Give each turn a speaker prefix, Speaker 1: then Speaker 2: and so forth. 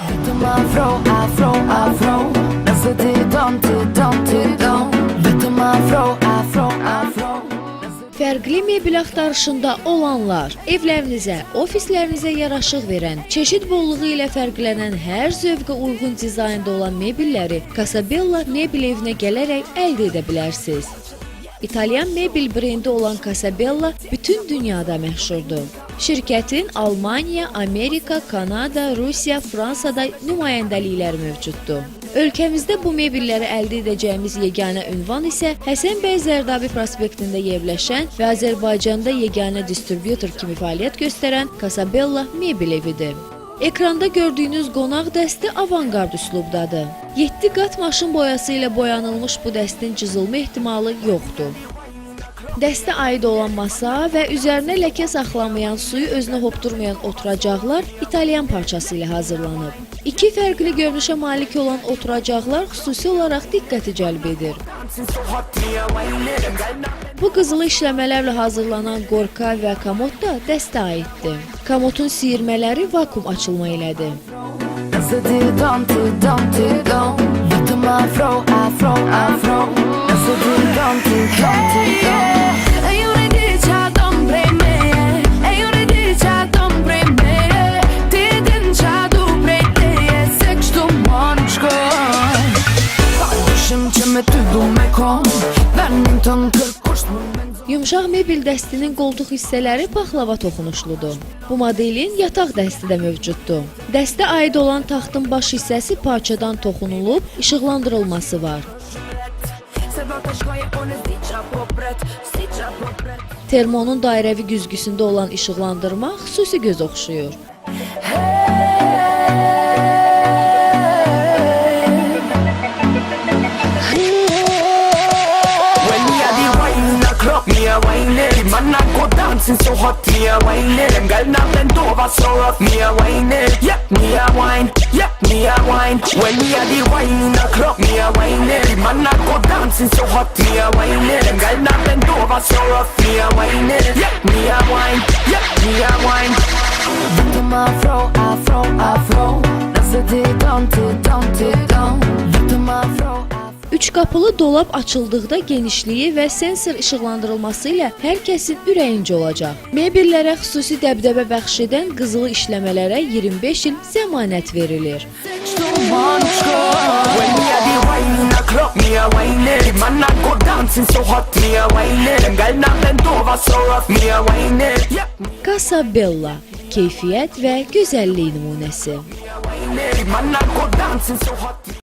Speaker 1: Rhythm afro, afro, afro. Nasıl didon, didon, didon. Rhythm afro, afro, afro.
Speaker 2: Fərqli mebel axtarışında olanlar, evlərinizə, ofislərinizə yaraşıq verən, çeşid bolluğu ilə fərqlənən hər zövqə uyğun dizaynda olan mebelləri Casabella mebel evinə gələrək əldə edə bilərsiniz. İtalyan mebel brendi olan Casabella bütün dünyada məşhurdur. Şirkətin Almaniya, Amerika, Kanada, Rusiya, Fransada nümayəndəlikləri mövcuddur. Ölkəmizdə bu mebelləri əldə edəcəyimiz yeganə ünvan isə Həsən bəy Zərdabi prospektində yerləşən və Azərbaycanda yeganə distributor kimi fəaliyyət göstərən Casabella mebel evidir. Ekranda gördüyünüz qonaq dəsti avangard üslubdadır. 7 qat maşın boyası ilə boyanılmış bu dəstin cızılma ehtimalı yoxdur. Dəstə aid olan masa və üzərinə ləkə saxlamayan, suyu özünə hopdurmayan oturacaqlar İtalyan parçası ilə hazırlanıb. İki fərqli görünüşə malik olan oturacaqlar xüsusi olaraq diqqəti cəlb edir. Bu qızılı işləmələrlə hazırlanan qorka və komod da dəstə aiddir. Komodun siyirmələri vakuum açılma ilədir.
Speaker 1: Nasıl didon, didon, didon. Rhythm afro, afro, afro. Nasıl didon, didon, didon.
Speaker 2: Yumşaq mebel dəstinin qoltuq hissələri paxlava toxunuşludur. Bu modelin yataq dəsti də mövcuddur. Dəstə aid olan taxtın baş hissəsi parçadan toxunulub, işıqlandırılması var. Termonun dairəvi güzgüsündə olan işıqlandırma xüsusi göz oxşuyur.
Speaker 3: Me a whine it, man I go dancing so hot. Me a whine it, them girl now bend over so rough. Me a whine it, yeah, me a whine, yeah, me a whine. When me a the wine in the club, me a whine it, man I go dancing so hot. Me a whine it, them girl now bend over so rough. Me a whine it, yeah, me a whine, yeah, me a whine.
Speaker 1: Rhythm afro, afro, afro. Nasıl didon, didon, didon. Rhythm afro.
Speaker 2: Üç qapılı dolab açıldıqda genişliyi və sensor işıqlandırılması ilə hər kəsin ürəyincə olacaq. Mebellərə xüsusi dəbdəbə bəxş edən qızılı işləmələrə 25 il zəmanət verilir. Casabella, keyfiyyət və gözəllik nümunəsi.